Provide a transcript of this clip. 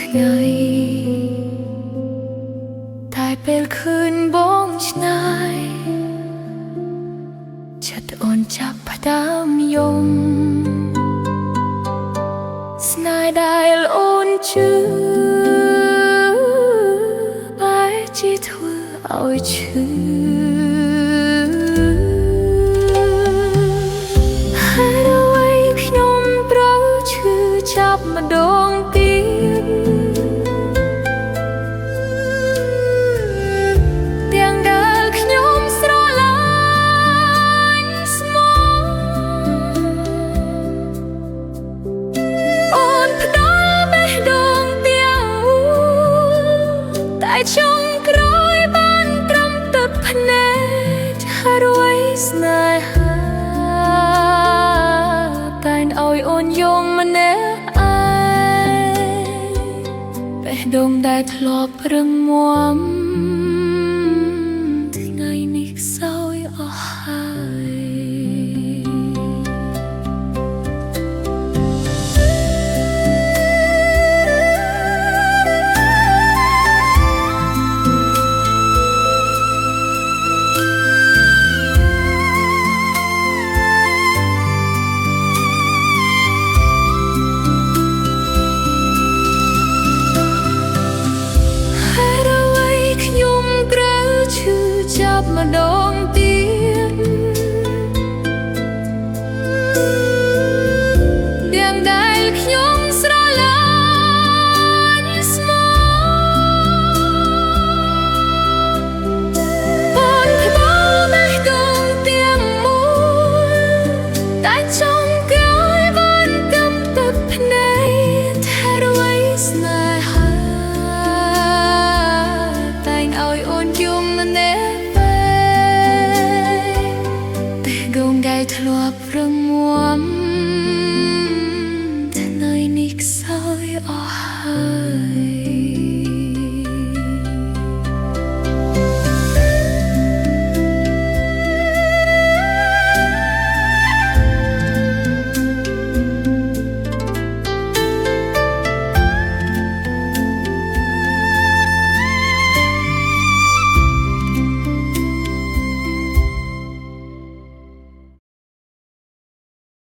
ថ្ងៃតែពេលឃើញបងឆ្ងាយចិត្តអូនចាប់ផ្ដើមយំស្នេហ៍ដែលអូនជឿបែរជាធ្វើឲ្យឈឺហើយអ្វីខ្ញុំត្រូវឈឺចាប់ម្ដងទៀតទាំងដែលខ្ញុំស្រឡាញ់ស្មោះអូនផ្ដល់បេះដូងទាំងតែចុងក្រោយបានត្រឹមទឹកភ្នែកហើយរួយស្នេហាតែនឲ្យអូនយំម្នាក់ឯងបេះដូងដែលធ្លាប់រឹងមាំ